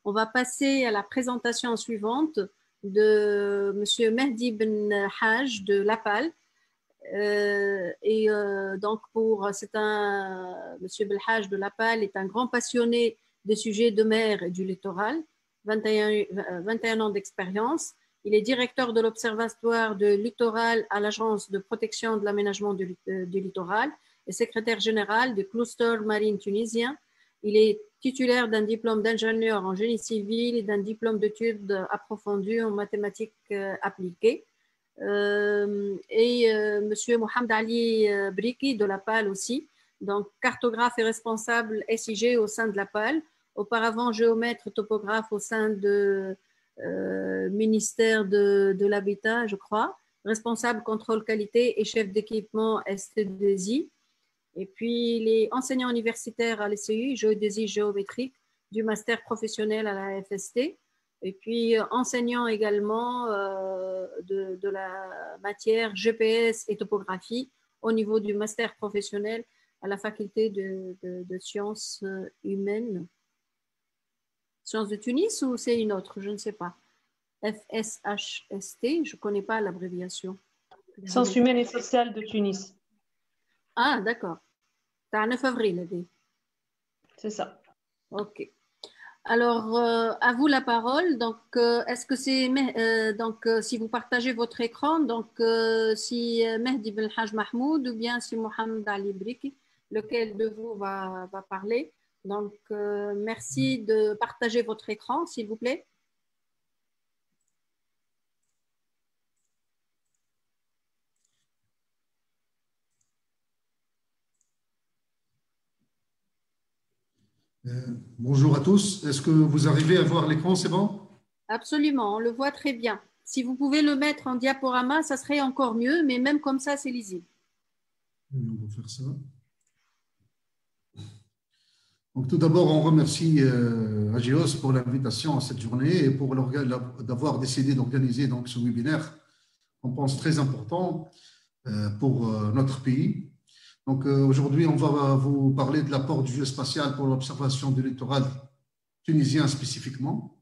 On va passer à la présentation suivante de M. Mehdi Ben Haj de Lapal. Donc, M. Belhaj de Lapal est un grand passionné des sujets de mer et du littoral, 21 ans d'expérience. Il est directeur de l'Observatoire de littoral à l'Agence de protection de l'aménagement du littoral et secrétaire général du cluster marine tunisien. Il est titulaire d'un diplôme d'ingénieur en génie civil et d'un diplôme d'études approfondies en mathématiques appliquées. Monsieur Mohamed Ali Briki de Lapal aussi, donc cartographe et responsable SIG au sein de Lapal, auparavant géomètre topographe au sein de ministère de l'Habitat, je crois, responsable contrôle qualité et chef d'équipement ST2I. Et puis, il est enseignant universitaire à l'ECU, géodésie géométrique, du master professionnel à la FST. Et puis, enseignant également de la matière GPS et topographie au niveau du master professionnel à la faculté de sciences humaines. Sciences de Tunis ou c'est une autre? Je ne sais pas. FSHST, je ne connais pas l'abréviation. Sciences humaines et sociales de Tunis. Ah, d'accord. C'est à 9 avril. C'est ça. OK. Alors, à vous la parole. Donc, est-ce que c'est si vous partagez votre écran, donc si Mehdi Belhaj Mahmoud ou bien si Mohamed Ali Briki, lequel de vous va parler. Donc, merci de partager votre écran, s'il vous plaît. Bonjour à tous. Est-ce que vous arrivez à voir l'écran, c'est bon? Absolument, on le voit très bien. Si vous pouvez le mettre en diaporama, ça serait encore mieux, mais même comme ça, c'est lisible. On va faire ça. Donc, tout d'abord, on remercie Agios pour l'invitation à cette journée et pour d'avoir décidé d'organiser ce webinaire qu'on pense très important pour notre pays. Donc, aujourd'hui, on va vous parler de l'apport du géospatial pour l'observation du littoral tunisien spécifiquement.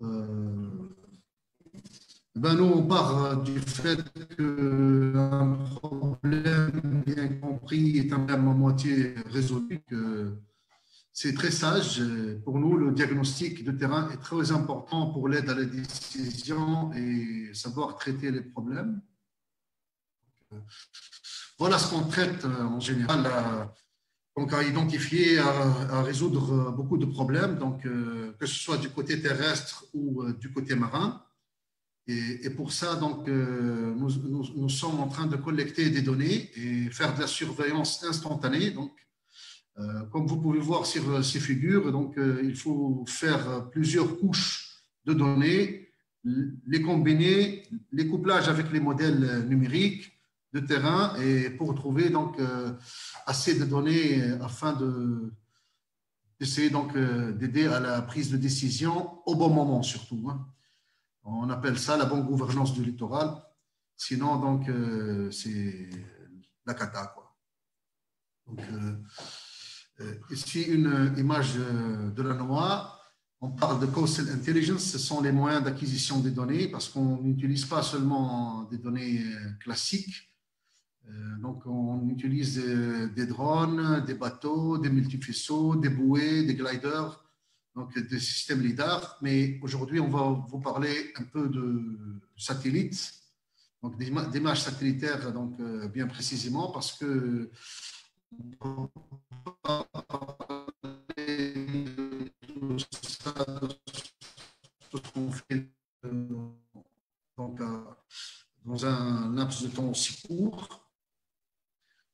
Nous, on part du fait qu'un problème bien compris est un problème à moitié résolu. C'est très sage. Pour nous, le diagnostic de terrain est très important pour l'aide à la décision et savoir traiter les problèmes. Voilà ce qu'on traite en général, donc à identifier, à résoudre beaucoup de problèmes, donc, que ce soit du côté terrestre ou du côté marin. Et pour ça, donc, nous sommes en train de collecter des données et faire de la surveillance instantanée. Donc, comme vous pouvez voir sur ces figures, donc, il faut faire plusieurs couches de données, les combiner, les couplages avec les modèles numériques de terrain et pour trouver donc assez de données afin d'essayer donc d'aider à la prise de décision au bon moment surtout. On appelle ça la bonne gouvernance du littoral. Sinon donc c'est la cata quoi. Donc ici une image de la NOAA. On parle de Coastal Intelligence, ce sont les moyens d'acquisition des données parce qu'on n'utilise pas seulement des données classiques. Donc, on utilise des drones, des bateaux, des multifaisceaux, des bouées, des gliders, donc des systèmes LIDAR. Mais aujourd'hui, on va vous parler un peu de satellites, donc d'images satellitaires, donc bien précisément, parce que tout ce qu'on fait donc, dans un laps de temps aussi court.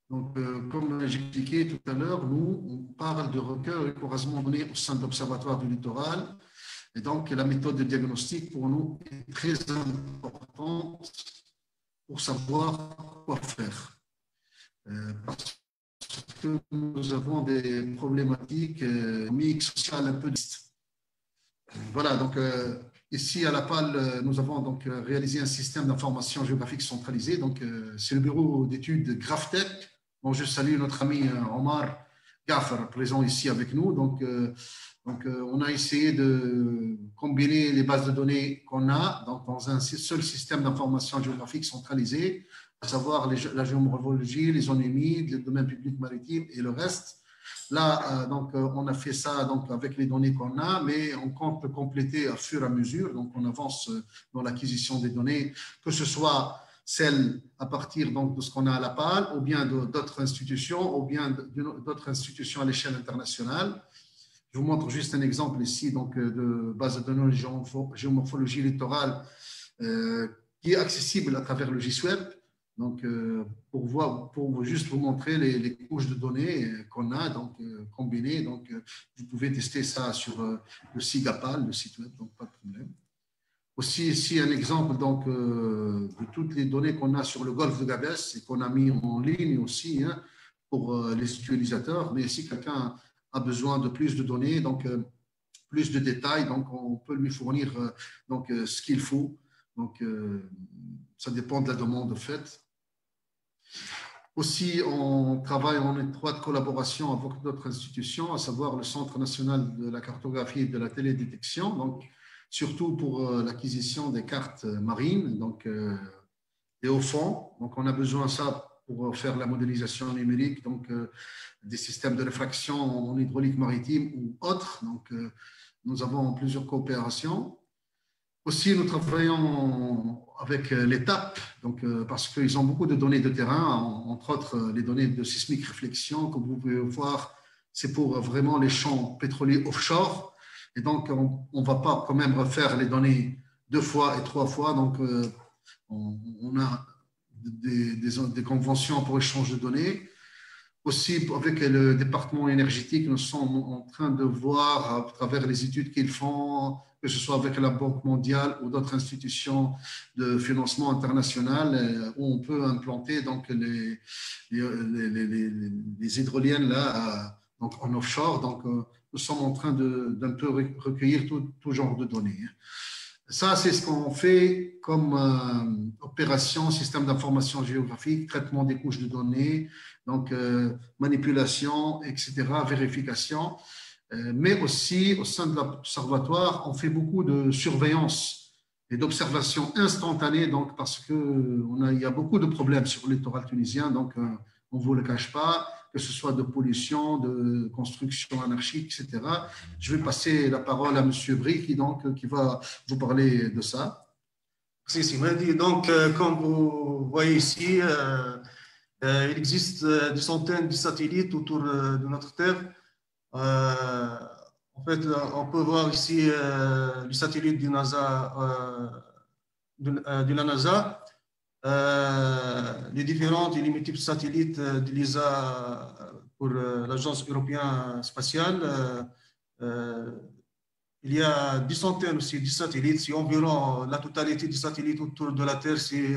Donc, comme j'expliquais tout à l'heure, nous, on parle de recueil et croisement de données au sein de l'Observatoire du littoral. Et donc, la méthode de diagnostic pour nous est très importante pour savoir quoi faire. Parce que nous avons des problématiques économiques, sociales un peu distinctes. Voilà, donc ici à Lapal, nous avons donc réalisé un système d'information géographique centralisé. Donc, c'est le bureau d'études GraphTech. Bon, je salue notre ami Omar Gaffer, présent ici avec nous. Donc, Donc, on a essayé de combiner les bases de données qu'on a dans un seul système d'information géographique centralisé, à savoir la géomorphologie, les zones humides, le domaine public maritime et le reste. Là, donc, on a fait ça donc, avec les données qu'on a, mais on compte le compléter au fur et à mesure. Donc, on avance dans l'acquisition des données, que ce soit celles à partir donc, de ce qu'on a à la PAL, ou bien d'autres institutions, ou bien d'autres institutions à l'échelle internationale. Je vous montre juste un exemple ici donc, de base de données géomorphologie littorale qui est accessible à travers le GISWeb. Donc, pour juste vous montrer les couches de données qu'on a donc, combinées. Donc, vous pouvez tester ça sur le SIGAPAL, le site web, donc pas de problème. Aussi, ici, un exemple donc, de toutes les données qu'on a sur le golfe de Gabès et qu'on a mis en ligne aussi hein, pour les utilisateurs. Mais si quelqu'un a besoin de plus de données, donc plus de détails, donc on peut lui fournir donc, ce qu'il faut. Donc, ça dépend de la demande faite. Aussi, on travaille en étroite collaboration avec d'autres institutions, à savoir le Centre national de la cartographie et de la télédétection, donc surtout pour l'acquisition des cartes marines donc, et au fond. Donc, on a besoin de ça pour faire la modélisation numérique, donc des systèmes de réfraction en hydraulique maritime ou autres. Donc, nous avons plusieurs coopérations. Aussi, nous travaillons avec l'ETAP, donc, parce qu'ils ont beaucoup de données de terrain, entre autres les données de sismique réflexion, comme vous pouvez voir, c'est pour vraiment les champs pétroliers offshore. Et donc, on ne va pas quand même refaire les données 2 fois et 3 fois. Donc, on a des conventions pour échange de données. Aussi, avec le département énergétique, nous sommes en train de voir à travers les études qu'ils font, que ce soit avec la Banque mondiale ou d'autres institutions de financement international, où on peut implanter donc, les hydroliennes là, donc en offshore. Donc, nous sommes en train d'un peu recueillir tout genre de données. Ça, c'est ce qu'on fait comme opération, système d'information géographique, traitement des couches de données, donc manipulation, etc., vérification. Mais aussi, au sein de l'observatoire, on fait beaucoup de surveillance et d'observation instantanée, donc, parce qu'il y a beaucoup de problèmes sur le littoral tunisien, donc on ne vous le cache pas, que ce soit de pollution, de construction anarchique, etc. Je vais passer la parole à M. Brie, donc, qui va vous parler de ça. Merci, Simadi. Donc, comme vous voyez ici, il existe des centaines de satellites autour de notre Terre. En fait, on peut voir ici le satellite du NASA, de la NASA, les différents et les multiples satellites de l'ESA pour l'Agence européenne spatiale. Il y a des centaines aussi de satellites. C'est environ la totalité des satellites autour de la Terre, c'est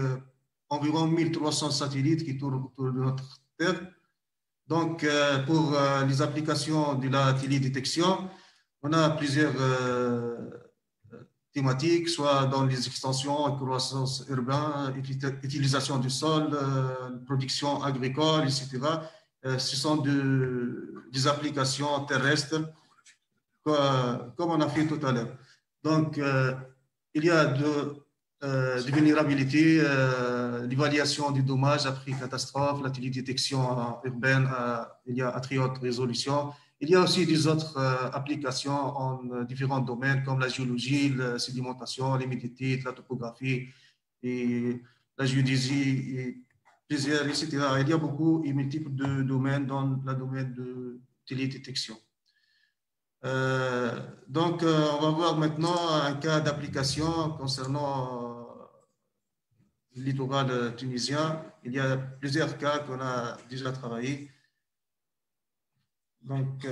environ 1300 satellites qui tournent autour de notre Terre. Donc, pour les applications de la télédétection, on a plusieurs thématiques, soit dans les extensions, croissance urbaine, utilisation du sol, production agricole, etc. Ce sont des applications terrestres, comme on a fait tout à l'heure. Donc, il y a de vulnérabilité, l'évaluation des dommages après catastrophe, la télédétection urbaine, il y a à très haute résolution. Il y a aussi des autres applications en différents domaines comme la géologie, la sédimentation, l'humidité, la topographie et la géodésie, et plusieurs, etc. Il y a beaucoup et multiples de domaines dans le domaine de télédétection. Donc, on va voir maintenant un cas d'application concernant le littoral tunisien. Il y a plusieurs cas qu'on a déjà travaillé. Donc,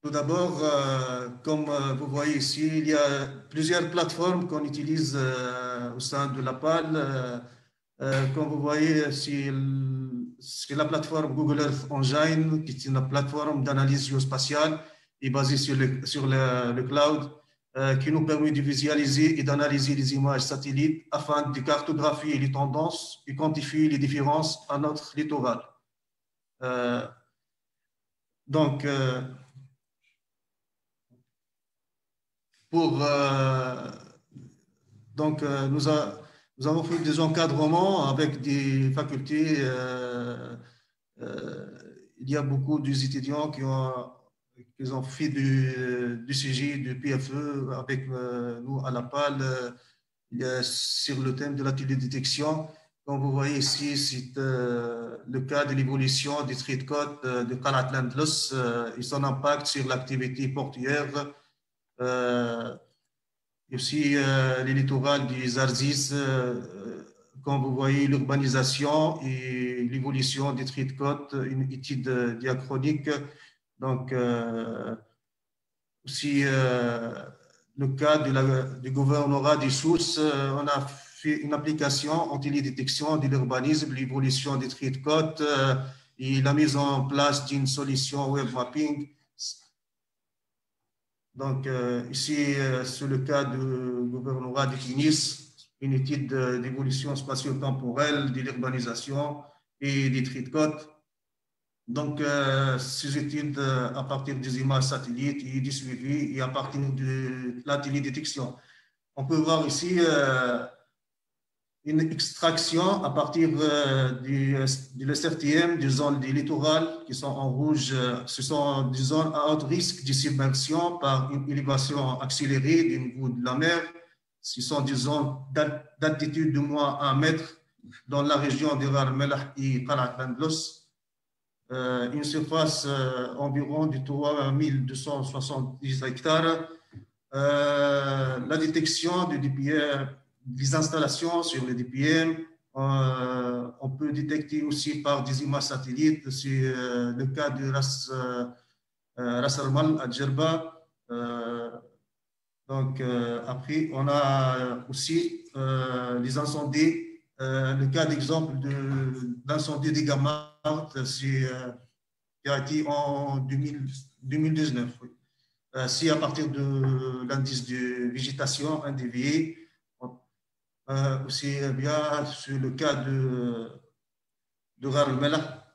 tout d'abord, comme vous voyez ici, il y a plusieurs plateformes qu'on utilise au sein de la PAL. Comme vous voyez, c'est la plateforme Google Earth Engine, qui est une plateforme d'analyse géospatiale et basée sur le cloud, qui nous permet de visualiser et d'analyser les images satellites afin de cartographier les tendances et quantifier les différences à notre littoral. Donc, nous avons fait des encadrements avec des facultés. Il y a beaucoup d'étudiants qui ont fait du CG, du PFE avec nous à la PAL sur le thème de la télédétection. Comme vous voyez ici, c'est le cas de l'évolution des trade codes de Qalat Landless et son impact sur l'activité portuaire. Et aussi les littorales des Arzis, comme vous voyez, l'urbanisation et l'évolution des trade codes, une étude diachronique. Donc, aussi le cas du gouvernorat des sources, on a fait une application en télédétection de l'urbanisme, l'évolution des trade codes et la mise en place d'une solution web mapping. Donc, ici, c'est le cas du gouvernorat de Tunis, une étude d'évolution spatio-temporelle de l'urbanisation et des trade codes. Donc, ces études à partir des images satellites et du suivi et à partir de la télédétection. On peut voir ici une extraction à partir du SRTM, des zones des littorales qui sont en rouge. Ce sont des zones à haut risque de submersion par une élévation accélérée du niveau de la mer. Ce sont des zones d'altitude de moins 1 mètre dans la région de Rar Melah et Qalat Landless. Une surface environ de 3270 hectares. La détection de DPM, des installations sur le DPM, on peut détecter aussi par des images satellites. C'est le cas de Ras Al-Mal à Djerba. Donc, après, on a aussi les incendies. Le cas d'exemple d'incendie des Gamart, c'est qui a été en 2019. Oui. Si à partir de l'indice de végétation indéviée, aussi bien sur le cas de Rar el-Melah,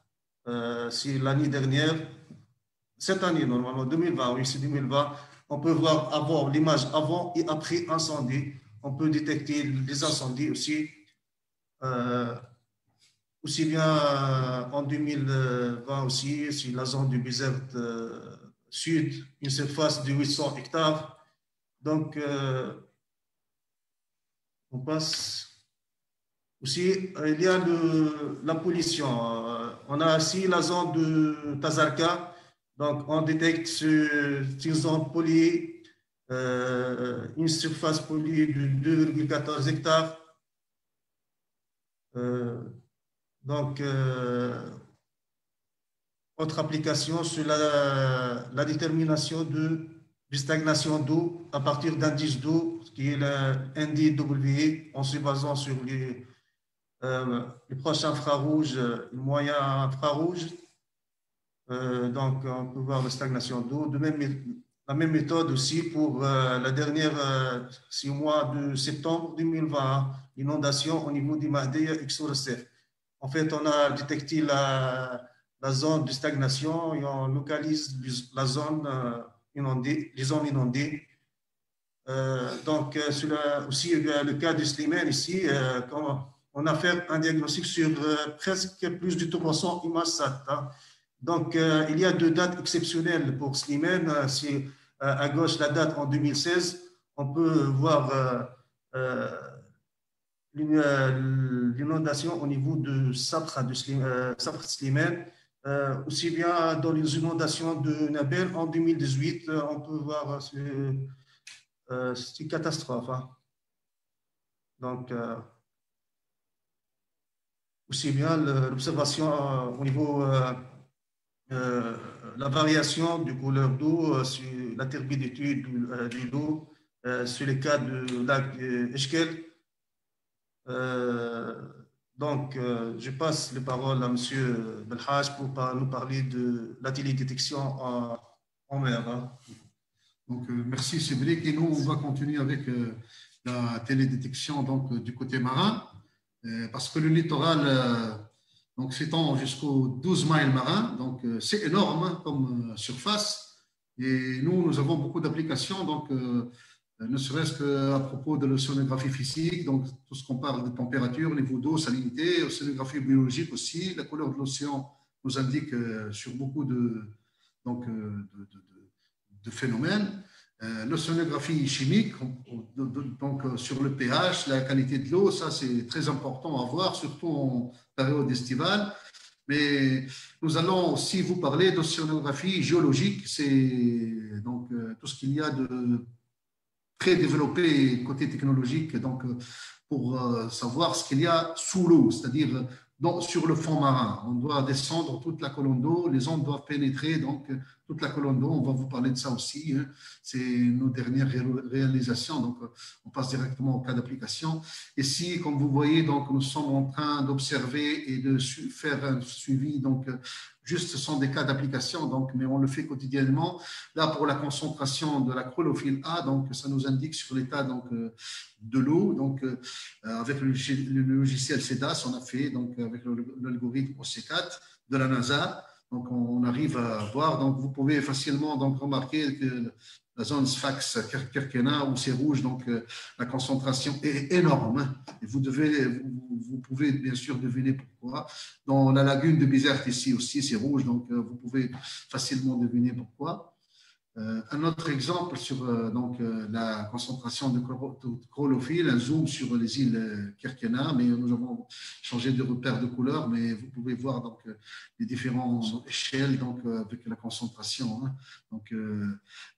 c'est l'année dernière, cette année normalement, 2020, oui, c'est 2020, on peut voir avant l'image avant et après incendie. On peut détecter les incendies aussi. Aussi bien en 2020 aussi, sur la zone du Bizerte Sud, une surface de 800 hectares. Donc, on passe. Aussi, il y a la pollution. On a aussi la zone de Tazarka. Donc, on détecte une zone polluée, une surface polluée de 2,14 hectares. Donc, autre application sur la détermination de stagnation d'eau à partir d'indice d'eau, qui est le NDWE, en se basant sur les proches infrarouges, le moyen infrarouge. Donc, on peut voir la stagnation d'eau. La même méthode aussi pour la dernière 6 mois de septembre 2020, inondation au niveau du Mahdiya et Xorasef. En fait, on a détecté la zone de stagnation et on localise la zone inondée, les zones inondées. Donc, aussi, il y a le cas de Slimane ici, quand on a fait un diagnostic sur presque plus de 300 images SAT. Hein. Donc, il y a 2 dates exceptionnelles pour Slimane. C'est à gauche la date en 2016. On peut voir l'inondation au niveau de Sabra Slimane. Aussi bien dans les inondations de Nabel en 2018, on peut voir c'est une catastrophe. Hein. Donc, aussi bien l'observation au niveau la variation de couleur d'eau sur la turbidité de l'eau, sur le cas du lac Eshkel. Donc, je passe les paroles à M. Belhaj pour nous parler de la télédétection en mer. Hein. Donc, merci Cédric. Et nous, on va continuer avec la télédétection donc, du côté marin, parce que le littoral, donc s'étend jusqu'aux 12 miles marins. Donc, c'est énorme hein, comme surface. Et nous avons beaucoup d'applications, donc ne serait-ce qu'à propos de l'océanographie physique, donc tout ce qu'on parle de température, niveau d'eau, salinité, océanographie biologique aussi. La couleur de l'océan nous indique sur beaucoup donc, de phénomènes. L'océanographie chimique, donc sur le pH, la qualité de l'eau, ça c'est très important à voir, surtout en période estivale. Mais nous allons aussi vous parler d'océanographie géologique, c'est donc tout ce qu'il y a de très développé côté technologique, donc pour savoir ce qu'il y a sous l'eau, c'est-à-dire sur le fond marin. On doit descendre toute la colonne d'eau, les ondes doivent pénétrer donc toute la colonne d'eau. On va vous parler de ça aussi. Hein. C'est nos dernières réalisations. Donc, on passe directement au cas d'application. Ici, comme vous voyez, donc nous sommes en train d'observer et de faire un suivi. Donc, juste, ce sont des cas d'application, donc, mais on le fait quotidiennement. Là, pour la concentration de la chlorophylle A, donc ça nous indique sur l'état donc de l'eau. Donc, avec le logiciel CEDAS, on a fait donc avec l'algorithme OC4 de la NASA. Donc, on arrive à voir. Donc, vous pouvez facilement donc remarquer que la zone Sfax-Kirkena où c'est rouge, donc la concentration est énorme. Et vous pouvez bien sûr deviner pourquoi. Dans la lagune de Bizerte ici aussi, c'est rouge, donc vous pouvez facilement deviner pourquoi. Un autre exemple sur la concentration de chlorophylle, un zoom sur les îles Kerkena, mais nous avons changé de repère de couleur, mais vous pouvez voir donc, les différentes échelles donc, avec la concentration. Hein. Donc,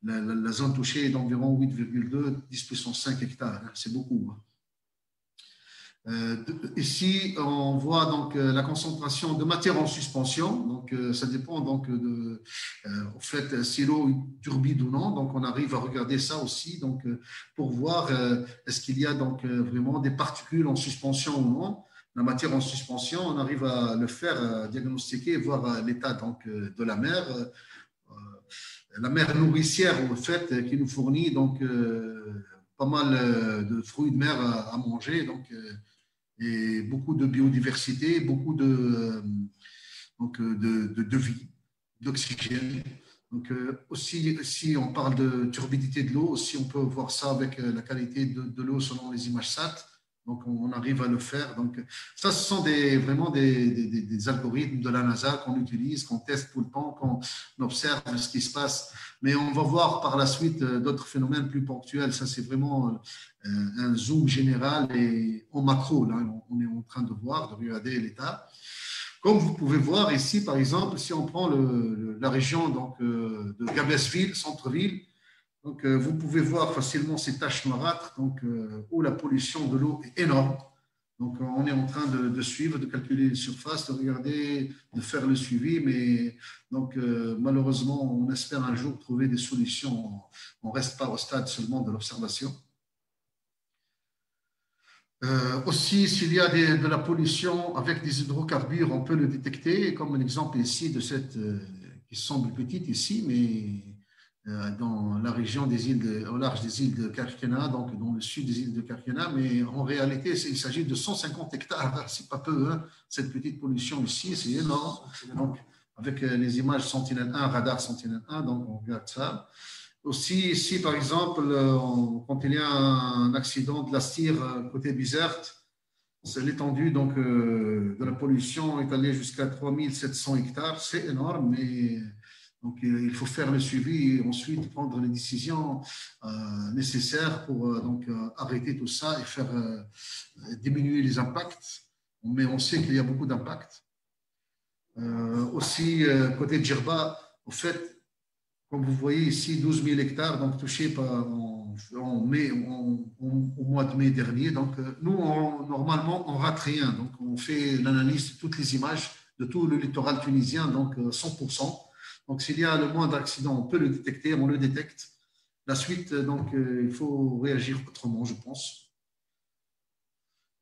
la zone touchée est d'environ 8,2, 10 puissance 5 hectares, hein. C'est beaucoup. Hein. Ici, on voit donc la concentration de matière en suspension. Donc, ça dépend donc au fait si l'eau est turbide ou non. Donc, on arrive à regarder ça aussi. Donc, pour voir est-ce qu'il y a donc vraiment des particules en suspension ou non. La matière en suspension, on arrive à le faire diagnostiquer, voir l'état donc de la mer. La mer nourricière, au fait, qui nous fournit donc pas mal de fruits de mer à manger. Donc et beaucoup de biodiversité, beaucoup de vie, d'oxygène. Donc, aussi, si on parle de turbidité de l'eau, aussi on peut voir ça avec la qualité de l'eau selon les images SAT. Donc, on arrive à le faire. Donc, ça, ce sont vraiment des algorithmes de la NASA qu'on utilise, qu'on teste tout le temps, qu'on observe ce qui se passe. Mais on va voir par la suite d'autres phénomènes plus ponctuels. Ça, c'est vraiment un zoom général et en macro. Là, on est en train de voir, de regarder l'état. Comme vous pouvez voir ici, par exemple, si on prend la région donc, de Gabesville, centre-ville, donc, vous pouvez voir facilement ces taches noirâtres donc, où la pollution de l'eau est énorme. Donc, on est en train de suivre, de calculer les surfaces, de regarder, de faire le suivi. Mais donc, malheureusement, on espère un jour trouver des solutions. On ne reste pas au stade seulement de l'observation. Aussi, s'il y a de la pollution avec des hydrocarbures, on peut le détecter, comme l'exemple ici de cette qui semble petite ici, mais dans la région des îles, au large des îles de Kerkena, donc dans le sud des îles de Kerkena, mais en réalité, il s'agit de 150 hectares, c'est pas peu, hein, cette petite pollution ici, c'est énorme. Donc, avec les images Sentinel-1, radar Sentinel-1, donc on regarde ça. Aussi, ici, par exemple, quand il y a un accident de la Styre côté Bizerte, c'est l'étendue donc, de la pollution est allée jusqu'à 3700 hectares, c'est énorme, mais donc, il faut faire le suivi et ensuite prendre les décisions nécessaires pour donc, arrêter tout ça et faire diminuer les impacts. Mais on sait qu'il y a beaucoup d'impacts. Aussi, côté de Djerba, au fait, comme vous voyez ici, 12 000 hectares donc, touchés au mois de mai dernier. Donc, nous, normalement, on ne rate rien. Donc, on fait l'analyse de toutes les images de tout le littoral tunisien, donc 100%. Donc, s'il y a le moindre accident, on peut le détecter, on le détecte. La suite, donc, il faut réagir autrement, je pense.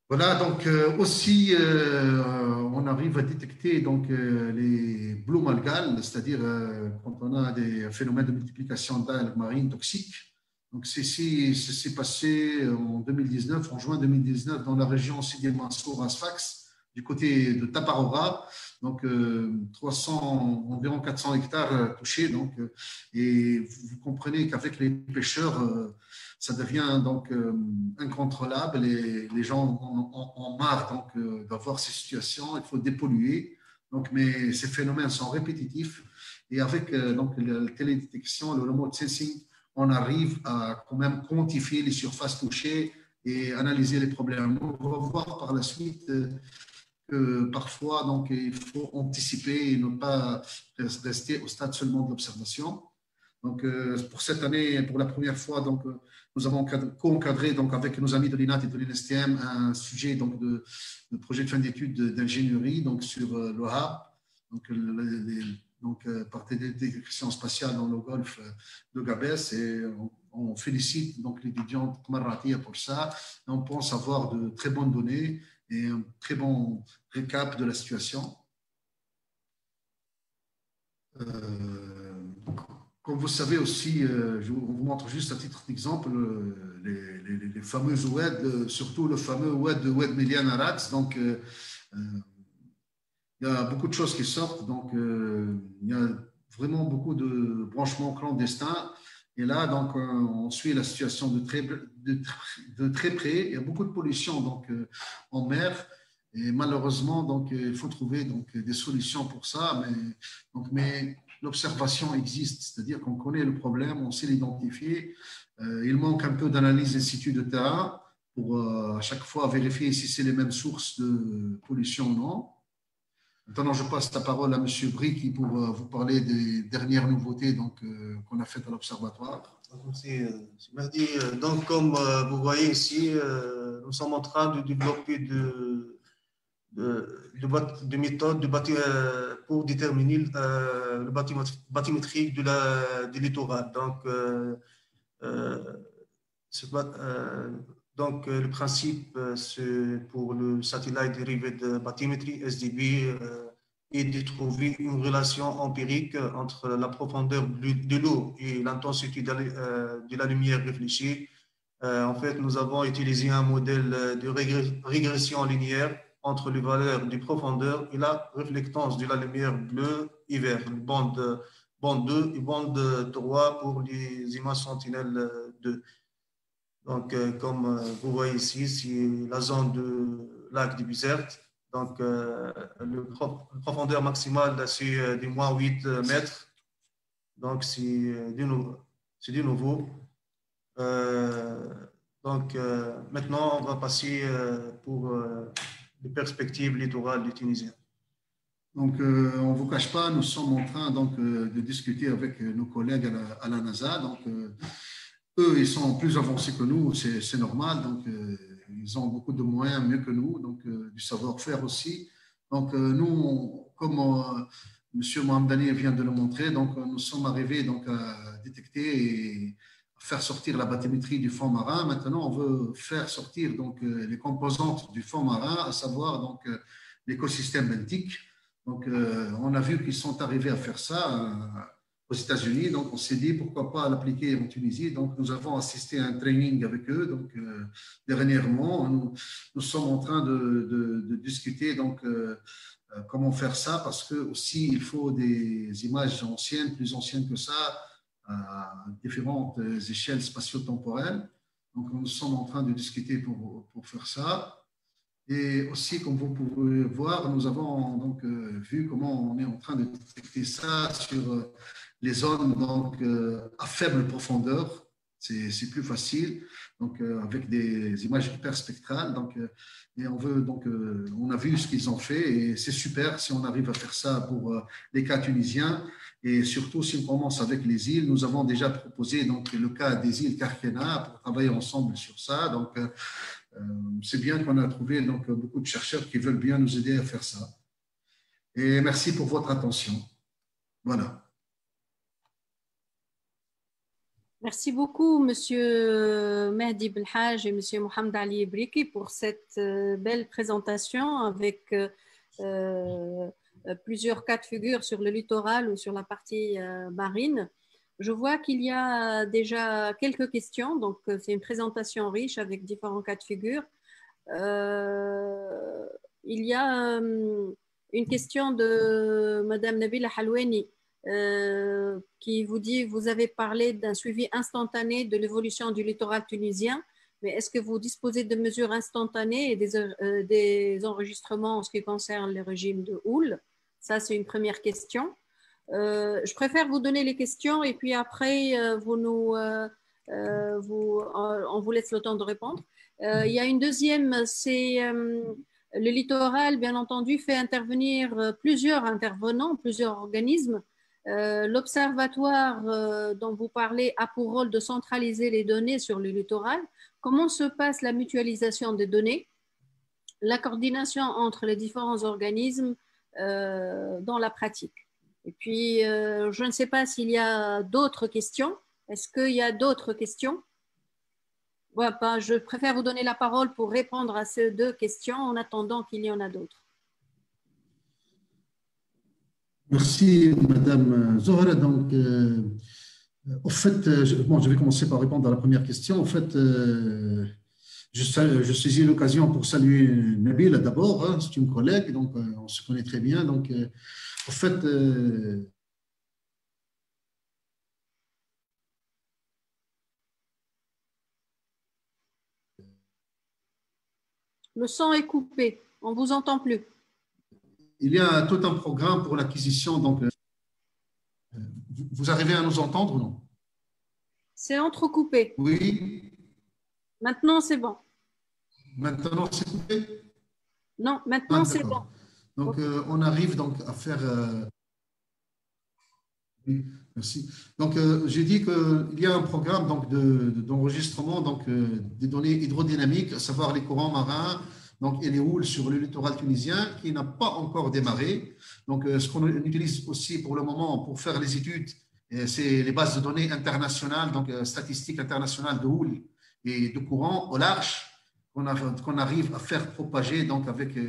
Voilà, donc aussi, on arrive à détecter donc, les blue algal, c'est-à-dire quand on a des phénomènes de multiplication d'algues marines toxiques. Donc, ceci s'est passé en 2019, en juin 2019, dans la région Sidi Mansour à Sfax, du côté de Taparora, donc 300, environ 400 hectares touchés. Donc, et vous comprenez qu'avec les pêcheurs, ça devient donc incontrôlable et les gens ont marre donc d'avoir ces situations. Il faut dépolluer. Donc, mais ces phénomènes sont répétitifs et avec donc la télédétection, le remote sensing, on arrive à quand même quantifier les surfaces touchées et analyser les problèmes. On va voir par la suite que parfois donc il faut anticiper et ne pas rester au stade seulement de l'observation. Donc, pour cette année, pour la première fois, donc, nous avons co-encadré donc, avec nos amis de l'INAT et de l'INSTM un sujet donc, de projet de fin d'études d'ingénierie donc, sur le HAB, donc, par détection spatiale dans le golfe de Gabès. Et on félicite donc l'étudiante Marratia pour ça. Et on pense avoir de très bonnes données et un très bon récap de la situation. Comme vous savez aussi, je vous montre juste à titre d'exemple les fameux OED, surtout le fameux OED de OED Mélian Arats. Donc, il y a beaucoup de choses qui sortent. Donc, il y a vraiment beaucoup de branchements clandestins. Et là, donc, on suit la situation de très près. Il y a beaucoup de pollution donc, en mer. Et malheureusement, donc, il faut trouver donc, des solutions pour ça. Mais l'observation existe, c'est-à-dire qu'on connaît le problème, on sait l'identifier. Il manque un peu d'analyse in situ de terrain pour à chaque fois vérifier si c'est les mêmes sources de pollution ou non. Maintenant, je passe la parole à M. Bricky pour vous parler des dernières nouveautés qu'on a faites à l'Observatoire. Merci, Mehdi. Donc, comme vous voyez ici, nous sommes en train de développer de méthodes pour déterminer le bathymétrique du littoral. Donc, le principe pour le Satellite Derivative Bathymetry, SDB, est de trouver une relation empirique entre la profondeur de l'eau et l'intensité de la lumière réfléchie. En fait, nous avons utilisé un modèle de régression linéaire entre les valeurs de profondeur et la réflectance de la lumière bleue et verte, bande 2 et bande 3 pour les images Sentinelle 2. Donc, comme vous voyez ici, c'est la zone de lac de Bizerte. Donc, la profondeur maximale, c'est du moins 8 mètres. Donc, c'est de nouveau. Maintenant, on va passer pour les perspectives littorales du Tunisien. Donc, on ne vous cache pas, nous sommes en train donc, de discuter avec nos collègues à la NASA. Donc, eux, ils sont plus avancés que nous, c'est normal. Donc, ils ont beaucoup de moyens mieux que nous, donc du savoir-faire aussi. Donc, nous, comme M. Mohamdani vient de le montrer, donc, nous sommes arrivés donc, à détecter et à faire sortir la bathymétrie du fond marin. Maintenant, on veut faire sortir donc, les composantes du fond marin, à savoir donc, l'écosystème benthique. Donc, on a vu qu'ils sont arrivés à faire ça aux États-Unis. Donc, on s'est dit pourquoi pas l'appliquer en Tunisie. Donc, nous avons assisté à un training avec eux. Donc, dernièrement, nous sommes en train de discuter donc, comment faire ça parce que aussi il faut des images anciennes, plus anciennes que ça, à différentes échelles spatio-temporelles. Donc, nous sommes en train de discuter pour faire ça. Et aussi, comme vous pouvez voir, nous avons donc vu comment on est en train de détecter ça sur les zones donc, à faible profondeur. C'est plus facile, donc avec des images hyperspectrales. Donc, et on a vu ce qu'ils ont fait et c'est super si on arrive à faire ça pour les cas tunisiens et surtout si on commence avec les îles. Nous avons déjà proposé donc le cas des îles Karkena pour travailler ensemble sur ça. Donc, c'est bien qu'on a trouvé donc, beaucoup de chercheurs qui veulent bien nous aider à faire ça. Et merci pour votre attention. Voilà. Merci beaucoup, Monsieur Mehdi Belhaj et Monsieur Mohamed Ali Briki pour cette belle présentation avec plusieurs cas de figure sur le littoral ou sur la partie marine. Je vois qu'il y a déjà quelques questions, donc c'est une présentation riche avec différents cas de figure. Il il y a une question de Madame Nabila Halouani qui vous dit, vous avez parlé d'un suivi instantané de l'évolution du littoral tunisien, mais est-ce que vous disposez de mesures instantanées et des enregistrements en ce qui concerne les régimes de houle? Ça, c'est une première question. Je préfère vous donner les questions et puis après, on vous laisse le temps de répondre. Il y a une deuxième, c'est le littoral, bien entendu, fait intervenir plusieurs intervenants, plusieurs organismes. L'observatoire dont vous parlez a pour rôle de centraliser les données sur le littoral. Comment se passe la mutualisation des données, la coordination entre les différents organismes dans la pratique? Et puis, je ne sais pas s'il y a d'autres questions. Est-ce qu'il y a d'autres questions? Ouais, ben, je préfère vous donner la parole pour répondre à ces deux questions en attendant qu'il y en a d'autres. Merci, Madame Zohra. Donc, au fait, je vais commencer par répondre à la première question. En fait, je saisis l'occasion pour saluer Nabil d'abord. Hein, c'est une collègue, donc on se connaît très bien. Donc, au fait, le son est coupé, on ne vous entend plus. Il y a tout un programme pour l'acquisition. Donc, vous arrivez à nous entendre ou non? C'est entrecoupé. Oui. Maintenant, c'est bon. Maintenant, c'est coupé? Non, maintenant, c'est bon. Donc, on arrive donc à faire… Oui, merci. Donc, j'ai dit qu'il y a un programme d'enregistrement des données hydrodynamiques, à savoir les courants marins donc, et les houles sur le littoral tunisien, qui n'a pas encore démarré. Donc, ce qu'on utilise aussi pour le moment pour faire les études, c'est les bases de données internationales, donc statistiques internationales de houles et de courants au large, qu'on arrive à faire propager donc, avec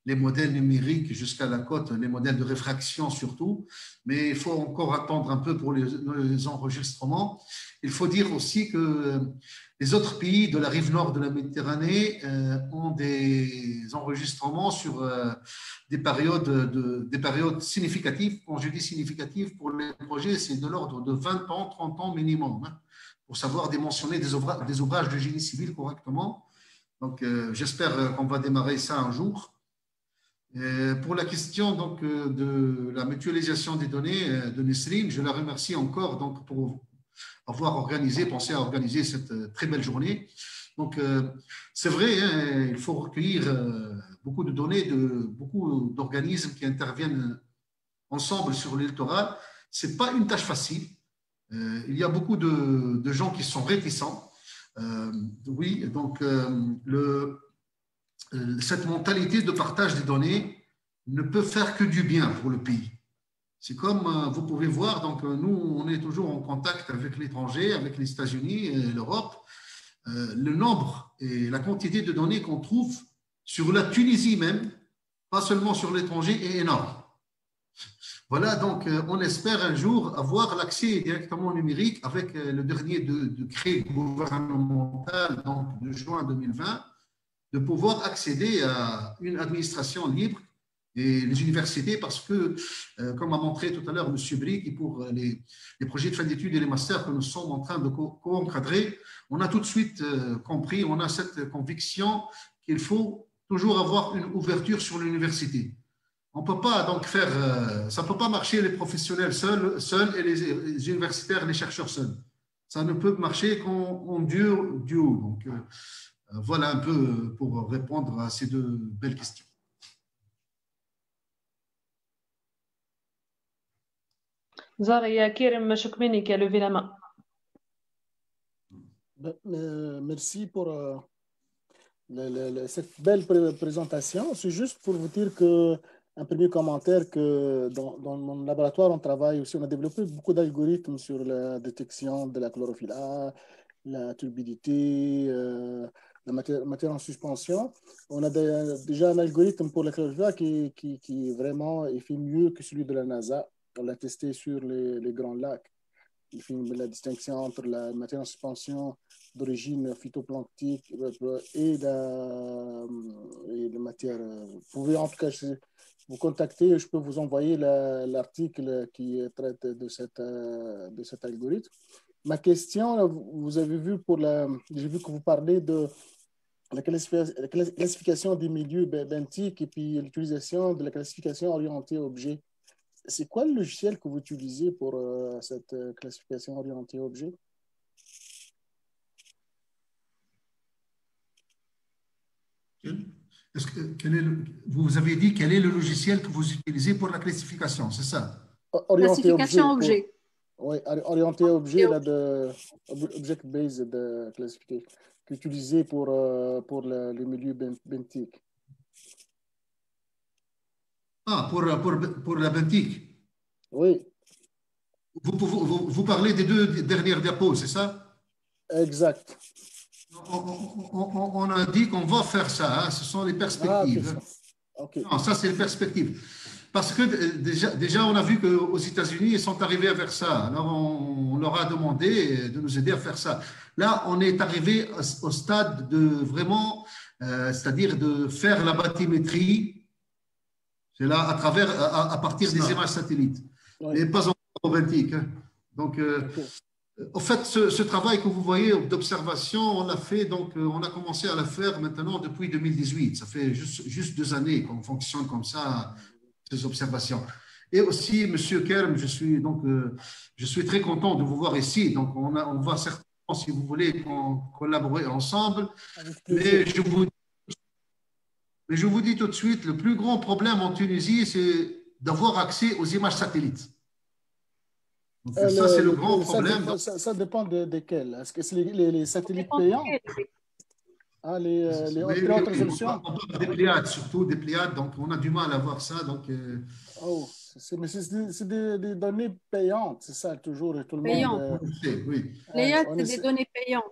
les modèles numériques jusqu'à la côte, les modèles de réfraction surtout, mais il faut encore attendre un peu pour les enregistrements. Il faut dire aussi que les autres pays de la rive nord de la Méditerranée ont des enregistrements sur des périodes significatives. Quand je dis significatives pour les projets, c'est de l'ordre de 20 ans, 30 ans minimum, hein, pour savoir dimensionner des ouvrages de génie civil correctement. Donc, j'espère qu'on va démarrer ça un jour. Pour la question donc, de la mutualisation des données de Nesrine, je la remercie encore donc, pour avoir pensé à organiser cette très belle journée. Donc, c'est vrai, hein, il faut recueillir beaucoup de données de beaucoup d'organismes qui interviennent ensemble sur le littoral. Ce n'est pas une tâche facile. Il y a beaucoup de gens qui sont réticents. Oui, donc cette mentalité de partage des données ne peut faire que du bien pour le pays. C'est comme vous pouvez voir, donc nous, on est toujours en contact avec l'étranger, avec les États-Unis et l'Europe. Le nombre et la quantité de données qu'on trouve sur la Tunisie même, pas seulement sur l'étranger, est énorme. Voilà, donc on espère un jour avoir l'accès directement au numérique avec le dernier décret gouvernemental donc, de juin 2020, de pouvoir accéder à une administration libre et les universités, parce que, comme a montré tout à l'heure M. Brick, pour les projets de fin d'études et les masters que nous sommes en train de co-encadrer, on a tout de suite compris, on a cette conviction qu'il faut toujours avoir une ouverture sur l'université. On ne peut pas donc faire, ça ne peut pas marcher les professionnels seuls et les universitaires, les chercheurs seuls. Ça ne peut marcher qu'en duo. Donc, voilà un peu pour répondre à ces deux belles questions. Zara, il y a Kerem Choukmeni qui a levé la main. Merci pour cette belle présentation. C'est juste pour vous dire que un premier commentaire que dans mon laboratoire, on travaille aussi, on a développé beaucoup d'algorithmes sur la détection de la chlorophylle A, la turbidité, la matière en suspension. On a déjà un algorithme pour la chlorophylle A qui vraiment fait mieux que celui de la NASA. On l'a testé sur les Grands Lacs. Il fait la distinction entre la matière en suspension d'origine phytoplanctique et les matières. Vous pouvez en tout cas vous contacter, je peux vous envoyer l'article qui traite de cet algorithme. Ma question, vous avez vu j'ai vu que vous parlez de la classification des milieux benthiques et puis l'utilisation de la classification orientée objet. C'est quoi le logiciel que vous utilisez pour cette classification orientée objet? Vous avez dit quel est le logiciel que vous utilisez pour la classification, c'est ça? Orienté classification objet. Oui, orienté objet, là, Object-Based Classification, utilisé pour les milieux benthiques. Ah, pour la benthique. Oui. Vous parlez des 2 dernières diapos, c'est ça? Exact. On a dit qu'on va faire ça, hein, ce sont les perspectives. Ah, okay. Non, ça, c'est les perspectives. Parce que déjà, on a vu qu'aux États-Unis, ils sont arrivés à faire ça. Alors, on leur a demandé de nous aider à faire ça. Là, on est arrivé au stade de vraiment, c'est-à-dire de faire la bathymétrie, c'est là, à partir des images satellites, mais pas encore au benthique. Hein. Donc, en fait, ce travail que vous voyez d'observation, on l'a fait, donc on a commencé à le faire maintenant depuis 2018. Ça fait juste 2 années qu'on fonctionne comme ça, ces observations. Et aussi, Monsieur Kerm, je suis très content de vous voir ici. Donc, on va certainement, si vous voulez, collaborer ensemble. Mais je vous dis tout de suite, le plus grand problème en Tunisie, c'est d'avoir accès aux images satellites. Donc, ça, c'est le grand problème. Ça dépend desquels. Est-ce que c'est les satellites payants? Ah, les très haute résolution? On parle des Pléiades, surtout des Pléiades. Donc, on a du mal à voir ça. Donc, mais c'est des données payantes, c'est ça, toujours. Tout le monde. Oui. Pléiades, c'est des données payantes.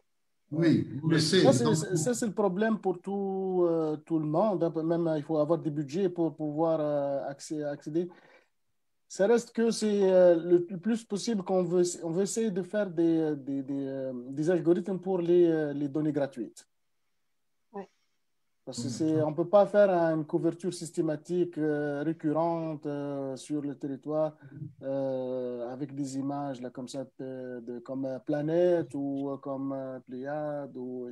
Oui, vous le savez. Ça, c'est le problème pour tout le monde. Même, il faut avoir des budgets pour pouvoir accéder. Ça reste que c'est le plus possible qu'on veut essayer de faire des algorithmes pour les données gratuites. Ouais. Parce que on ne peut pas faire une couverture systématique récurrente sur le territoire avec des images là, comme ça, comme Planète ou comme Pléiade ou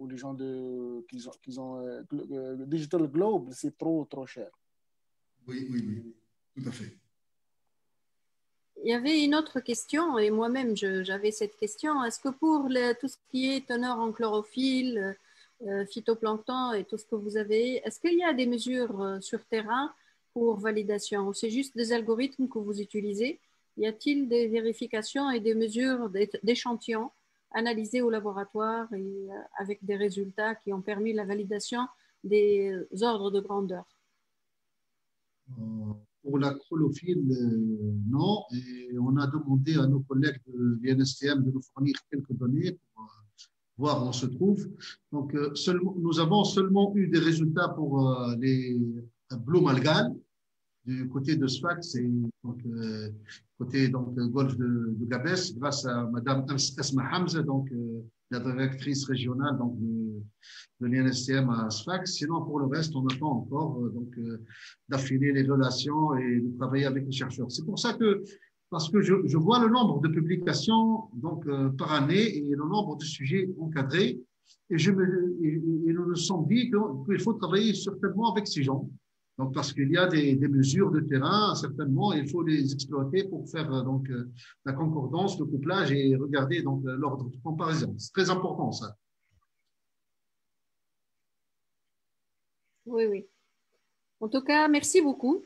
les gens qui ont Digital Globe, c'est trop cher. Oui, tout à fait. Il y avait une autre question, et moi-même j'avais cette question. Est-ce que pour tout ce qui est teneur en chlorophylle, phytoplancton et tout ce que vous avez, est-ce qu'il y a des mesures sur terrain pour validation ou c'est juste des algorithmes que vous utilisez? Y a-t-il des vérifications et des mesures d'échantillons analysés au laboratoire et avec des résultats qui ont permis la validation des ordres de grandeur? Pour la chlorophylle, non. Et on a demandé à nos collègues de l'INSTM de nous fournir quelques données pour voir où on se trouve. Donc, nous avons seulement eu des résultats pour les Blue Malgal du côté de Sfax et donc, côté golfe de Gabès, grâce à Madame Esma Hamza, donc la directrice régionale de l'INSTM à Sfax. Sinon, pour le reste, on attend encore d'affiler les relations et de travailler avec les chercheurs. C'est pour ça que, parce que je vois le nombre de publications par année et le nombre de sujets encadrés, et nous nous sommes dit qu'il faut travailler certainement avec ces gens. Donc, parce qu'il y a des mesures de terrain, certainement, il faut les exploiter pour faire la concordance, le couplage et regarder l'ordre de comparaison. C'est très important, ça. Oui. En tout cas, merci beaucoup.